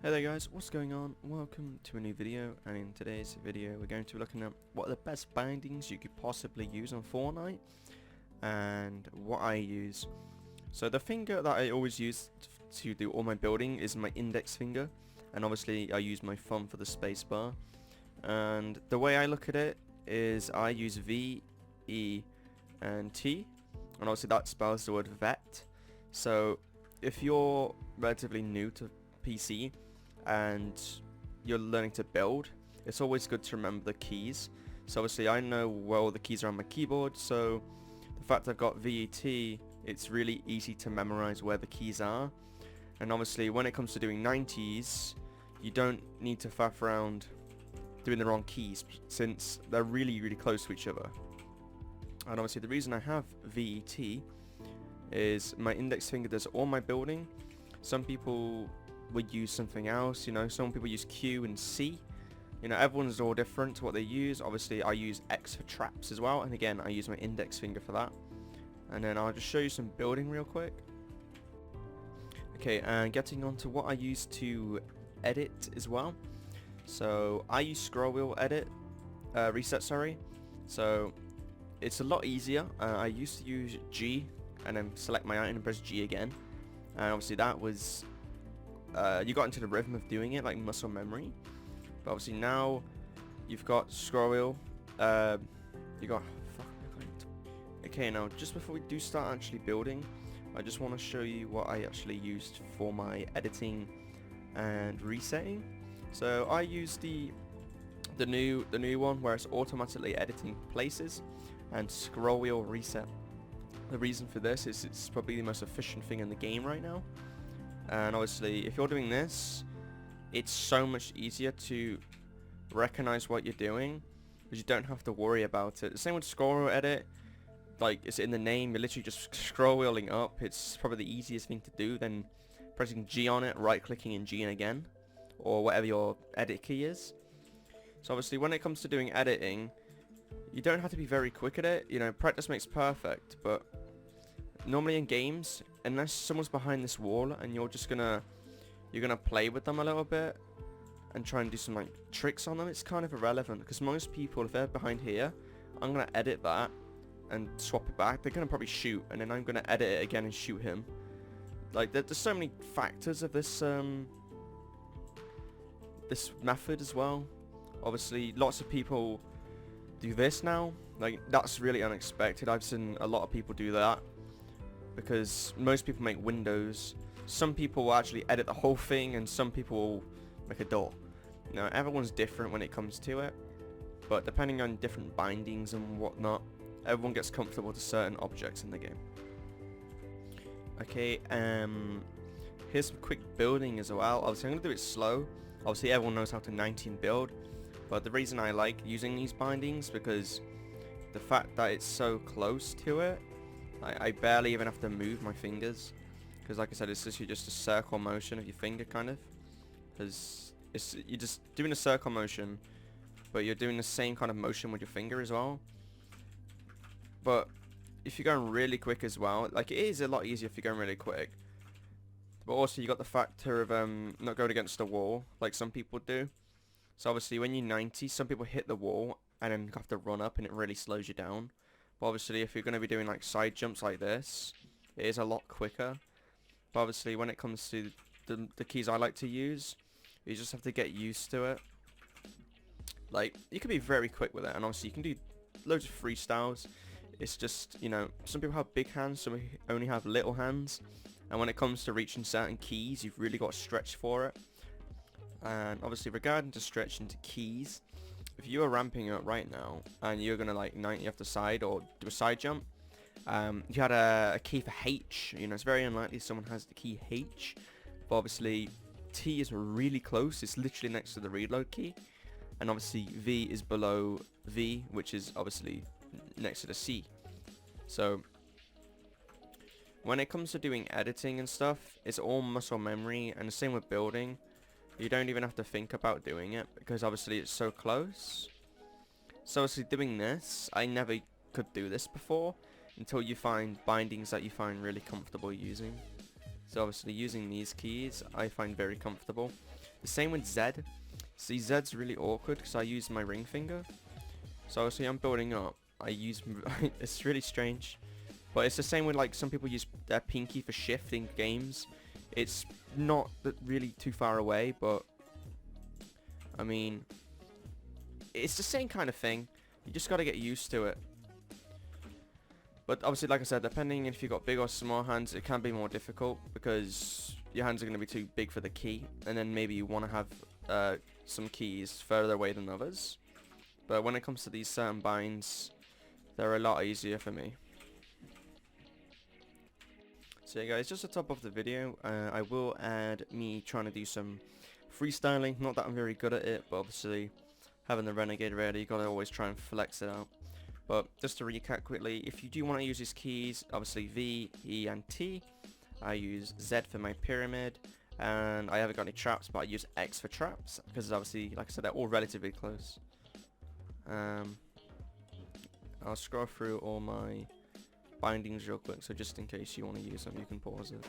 Hey there guys, what's going on? Welcome to a new video, and in today's video we're going to be looking at what are the best bindings you could possibly use on Fortnite and what I use. So the finger that I always use to do all my building is my index finger, and obviously I use my thumb for the space bar. And the way I look at it is I use V, E and T, and obviously that spells the word vet. So if you're relatively new to PC and you're learning to build, it's always good to remember the keys. So obviously I know where all the keys are on my keyboard, so the fact I've got VET, it's really easy to memorize where the keys are. And obviously when it comes to doing 90s, you don't need to faff around doing the wrong keys since they're really close to each other. And obviously the reason I have VET is my index finger does all my building. Some people would use something else, you know, some people use Q and C. You know, everyone's all different to what they use. Obviously I use X for traps as well, and again I use my index finger for that. And then I'll just show you some building real quick. Okay, and getting on to what I use to edit as well. So I use scroll wheel edit, reset, sorry. So it's a lot easier. I used to use G and then select my item and press G again. And obviously that was you got into the rhythm of doing it, like muscle memory. But obviously now you've got scroll wheel, you got okay. Now just before we do start actually building, I just want to show you what I actually used for my editing and resetting. So I use the new one where it's automatically editing places and scroll wheel reset. The reason for this is it's probably the most efficient thing in the game right now. And obviously if you're doing this, it's so much easier to recognize what you're doing because you don't have to worry about it. The same with scroll wheel edit, like it's in the name, you're literally just scroll wheeling up. It's probably the easiest thing to do than pressing G on it, right clicking and G in again, or whatever your edit key is. So obviously when it comes to doing editing, you don't have to be very quick at it. You know, practice makes perfect, but normally in games, unless someone's behind this wall and you're gonna play with them a little bit and try and do some like tricks on them, it's kind of irrelevant because most people, if they're behind here, I'm gonna edit that and swap it back. They're gonna probably shoot, and then I'm gonna edit it again and shoot him. Like there's so many factors of this this method as well. Obviously lots of people do this now, like that's really unexpected. I've seen a lot of people do that because most people make windows. Some people will actually edit the whole thing, and some people will make a door. You know, everyone's different when it comes to it, but depending on different bindings and whatnot, everyone gets comfortable to certain objects in the game. Okay, here's some quick building as well. Obviously I'm gonna do it slow. Obviously everyone knows how to 19 build, but the reason I like using these bindings because the fact that it's so close to it, I barely even have to move my fingers, because like I said, it's literally just a circle motion of your finger kind of, because you're just doing a circle motion, but you're doing the same kind of motion with your finger as well. But if you're going really quick as well, like it is a lot easier if you're going really quick, but also you got the factor of not going against the wall like some people do. So obviously when you're 90, some people hit the wall and then have to run up and it really slows you down. But obviously if you're going to be doing like side jumps like this, it is a lot quicker. But obviously when it comes to the keys I like to use, you just have to get used to it. Like you can be very quick with it, and obviously you can do loads of freestyles. It's just, you know, some people have big hands, some only have little hands, and when it comes to reaching certain keys, you've really got to stretch for it. And obviously regarding to stretching to keys, if you are ramping up right now and you're gonna like 90 off the side or do a side jump, you had a key for H, you know, it's very unlikely someone has the key H, but obviously T is really close, it's literally next to the reload key, and obviously V is below V, which is obviously next to the C. So when it comes to doing editing and stuff, it's all muscle memory, and the same with building. You don't even have to think about doing it because obviously it's so close. So obviously doing this, I never could do this before until you find bindings that you find really comfortable using. So obviously using these keys I find very comfortable. The same with Z. See, Z's really awkward because I use my ring finger. So obviously I'm building up. I use it's really strange, but it's the same with like some people use their pinky for shift in games. It's not really too far away, but I mean, it's the same kind of thing. You just got to get used to it. But obviously, like I said, depending if you've got big or small hands, it can be more difficult because your hands are going to be too big for the key, and then maybe you want to have some keys further away than others. But when it comes to these certain binds, they're a lot easier for me. So yeah guys, just the top of the video, I will add me trying to do some freestyling. Not that I'm very good at it, but obviously having the Renegade ready, you gotta always try and flex it out. But just to recap quickly, if you do want to use these keys, obviously V, E and T. I use Z for my pyramid, and I haven't got any traps, but I use X for traps, because obviously, like I said, they're all relatively close. I'll scroll through all my bindings real quick, so just in case you want to use them, you can pause it.